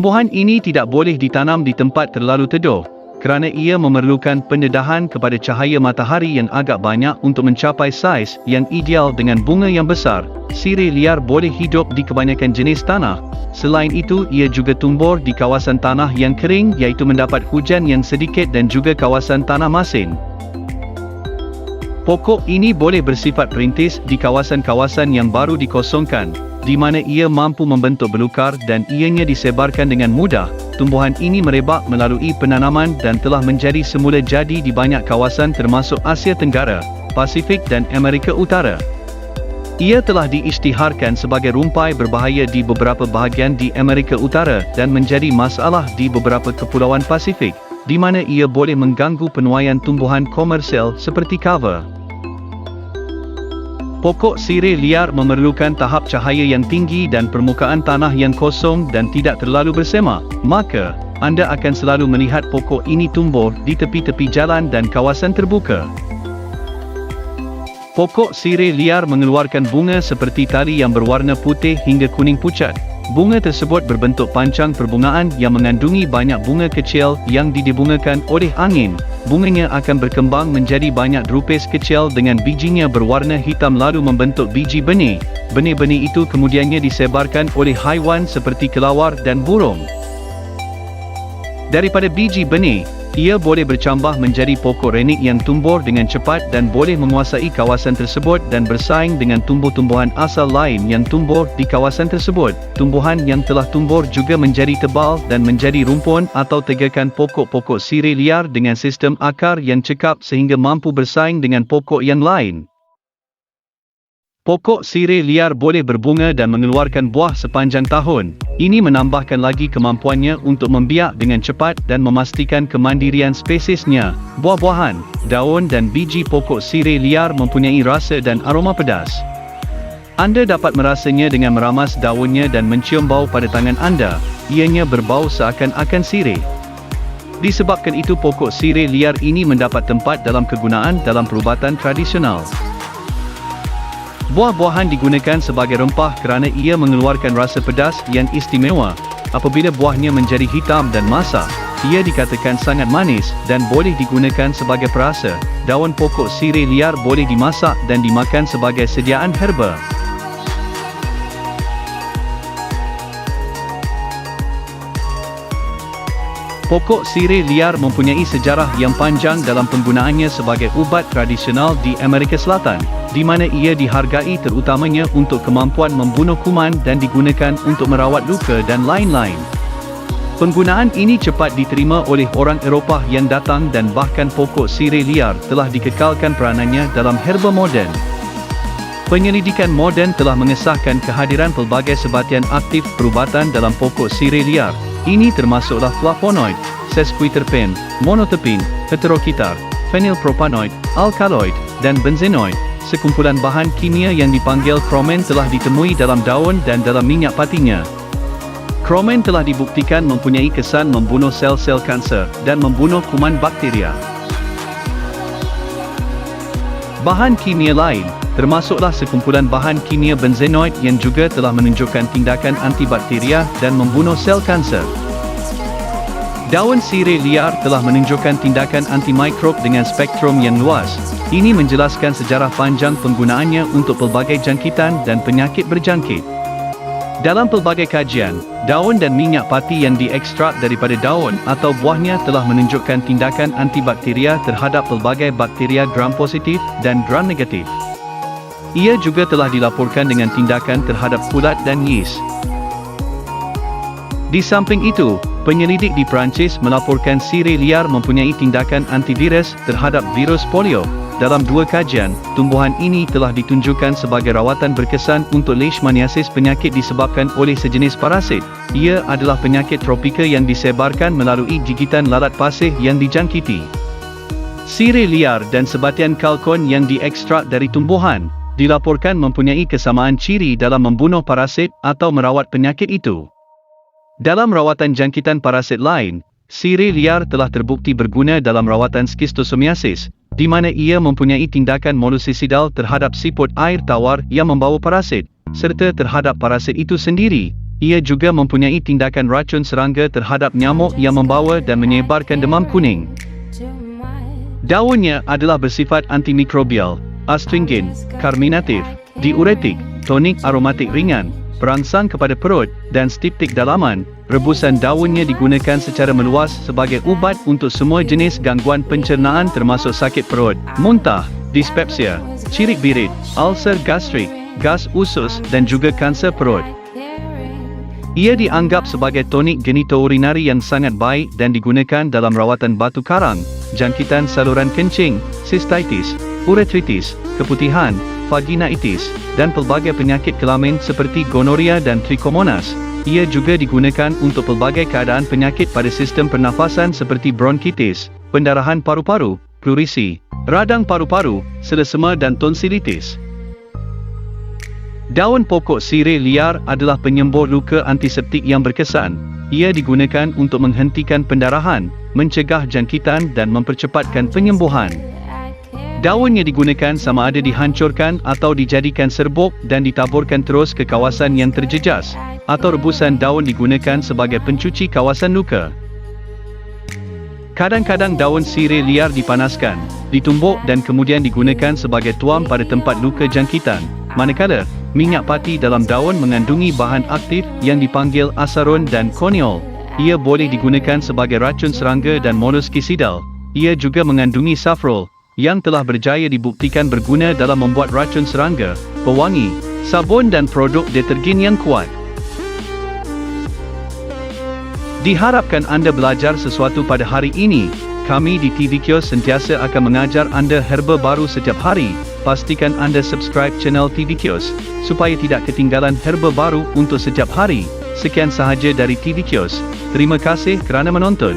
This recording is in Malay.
Tumbuhan ini tidak boleh ditanam di tempat terlalu teduh, kerana ia memerlukan pendedahan kepada cahaya matahari yang agak banyak untuk mencapai saiz yang ideal dengan bunga yang besar. Sirih liar boleh hidup di kebanyakan jenis tanah. Selain itu, ia juga tumbuh di kawasan tanah yang kering iaitu mendapat hujan yang sedikit dan juga kawasan tanah masin. Pokok ini boleh bersifat perintis di kawasan-kawasan yang baru dikosongkan, di mana ia mampu membentuk belukar dan ianya disebarkan dengan mudah. Tumbuhan ini merebak melalui penanaman dan telah menjadi semula jadi di banyak kawasan termasuk Asia Tenggara, Pasifik dan Amerika Utara. Ia telah diisytiharkan sebagai rumpai berbahaya di beberapa bahagian di Amerika Utara dan menjadi masalah di beberapa kepulauan Pasifik, di mana ia boleh mengganggu penuaian tumbuhan komersial seperti kava. Pokok sirih liar memerlukan tahap cahaya yang tinggi dan permukaan tanah yang kosong dan tidak terlalu bersemak, maka anda akan selalu melihat pokok ini tumbuh di tepi-tepi jalan dan kawasan terbuka. Pokok sirih liar mengeluarkan bunga seperti tali yang berwarna putih hingga kuning pucat. Bunga tersebut berbentuk pancang perbungaan yang mengandungi banyak bunga kecil yang didebungakan oleh angin. Bunganya akan berkembang menjadi banyak drupes kecil dengan bijinya berwarna hitam lalu membentuk biji benih. Benih-benih itu kemudiannya disebarkan oleh haiwan seperti kelawar dan burung. Daripada biji benih, ia boleh bercambah menjadi pokok renik yang tumbuh dengan cepat dan boleh menguasai kawasan tersebut dan bersaing dengan tumbuh-tumbuhan asal lain yang tumbuh di kawasan tersebut. Tumbuhan yang telah tumbuh juga menjadi tebal dan menjadi rumpun atau tegakan pokok-pokok sirih liar dengan sistem akar yang cekap sehingga mampu bersaing dengan pokok yang lain. Pokok sirih liar boleh berbunga dan mengeluarkan buah sepanjang tahun. Ini menambahkan lagi kemampuannya untuk membiak dengan cepat dan memastikan kemandirian spesiesnya. Buah-buahan, daun dan biji pokok sirih liar mempunyai rasa dan aroma pedas. Anda dapat merasanya dengan meramas daunnya dan mencium bau pada tangan anda. Ianya berbau seakan-akan sirih. Disebabkan itu pokok sirih liar ini mendapat tempat dalam kegunaan dalam perubatan tradisional. Buah-buahan digunakan sebagai rempah kerana ia mengeluarkan rasa pedas yang istimewa. Apabila buahnya menjadi hitam dan masak, ia dikatakan sangat manis dan boleh digunakan sebagai perasa. Daun pokok sirih liar boleh dimasak dan dimakan sebagai sediaan herba. Pokok sirih liar mempunyai sejarah yang panjang dalam penggunaannya sebagai ubat tradisional di Amerika Selatan, di mana ia dihargai terutamanya untuk kemampuan membunuh kuman dan digunakan untuk merawat luka dan lain-lain. Penggunaan ini cepat diterima oleh orang Eropah yang datang dan bahkan pokok sirih liar telah dikekalkan peranannya dalam herba moden. Penyelidikan moden telah mengesahkan kehadiran pelbagai sebatian aktif perubatan dalam pokok sirih liar. Ini termasuklah flavonoid, sesquiterpen, monoterpin, heterokitar, phenylpropanoid, alkaloid, dan benzenoid. Sekumpulan bahan kimia yang dipanggil kromen telah ditemui dalam daun dan dalam minyak patinya. Kromen telah dibuktikan mempunyai kesan membunuh sel-sel kanser dan membunuh kuman bakteria. Bahan kimia lain, termasuklah sekumpulan bahan kimia benzenoid yang juga telah menunjukkan tindakan antibakteria dan membunuh sel kanser. Daun sirih liar telah menunjukkan tindakan antimikrob dengan spektrum yang luas. Ini menjelaskan sejarah panjang penggunaannya untuk pelbagai jangkitan dan penyakit berjangkit. Dalam pelbagai kajian, daun dan minyak pati yang diekstrak daripada daun atau buahnya telah menunjukkan tindakan antibakteria terhadap pelbagai bakteria gram-positif dan gram-negatif. Ia juga telah dilaporkan dengan tindakan terhadap kulat dan yeast. Di samping itu, penyelidik di Perancis melaporkan sirih liar mempunyai tindakan antivirus terhadap virus polio. Dalam 2 kajian, tumbuhan ini telah ditunjukkan sebagai rawatan berkesan untuk leishmaniasis, penyakit disebabkan oleh sejenis parasit. Ia adalah penyakit tropika yang disebarkan melalui gigitan lalat pasir yang dijangkiti. Sirih liar dan sebatian kalkon yang diekstrak dari tumbuhan dilaporkan mempunyai kesamaan ciri dalam membunuh parasit atau merawat penyakit itu. Dalam rawatan jangkitan parasit lain, sirih liar telah terbukti berguna dalam rawatan skistosomiasis, di mana ia mempunyai tindakan mollusicidal terhadap siput air tawar yang membawa parasit, serta terhadap parasit itu sendiri. Ia juga mempunyai tindakan racun serangga terhadap nyamuk yang membawa dan menyebarkan demam kuning. Daunnya adalah bersifat antimikrobial, astringent, karminatif, diuretik, tonik aromatik ringan, perangsang kepada perut, dan stiptik dalaman. Rebusan daunnya digunakan secara meluas sebagai ubat untuk semua jenis gangguan pencernaan termasuk sakit perut, muntah, dispepsia, cirit birit, ulcer gastrik, gas usus dan juga kanser perut. Ia dianggap sebagai tonik genitourinari yang sangat baik dan digunakan dalam rawatan batu karang, jangkitan saluran kencing, sistitis, uretritis, keputihan, vaginitis, dan pelbagai penyakit kelamin seperti gonoria dan trichomonas. Ia juga digunakan untuk pelbagai keadaan penyakit pada sistem pernafasan seperti bronkitis, pendarahan paru-paru, plurisi, radang paru-paru, selesema dan tonsilitis. Daun pokok sirih liar adalah penyembuh luka antiseptik yang berkesan. Ia digunakan untuk menghentikan pendarahan, mencegah jangkitan dan mempercepatkan penyembuhan. Daunnya digunakan sama ada dihancurkan atau dijadikan serbuk dan ditaburkan terus ke kawasan yang terjejas, atau rebusan daun digunakan sebagai pencuci kawasan luka. Kadang-kadang daun sirih liar dipanaskan, ditumbuk dan kemudian digunakan sebagai tuam pada tempat luka jangkitan. Manakala, minyak pati dalam daun mengandungi bahan aktif yang dipanggil asarun dan koniol. Ia boleh digunakan sebagai racun serangga dan monoskisidal. Ia juga mengandungi safrol, yang telah berjaya dibuktikan berguna dalam membuat racun serangga, pewangi, sabun dan produk detergen yang kuat. Diharapkan anda belajar sesuatu pada hari ini. Kami di TV Kios sentiasa akan mengajar anda herba baru setiap hari. Pastikan anda subscribe channel TV Kios, supaya tidak ketinggalan herba baru untuk setiap hari. Sekian sahaja dari TV Kios. Terima kasih kerana menonton.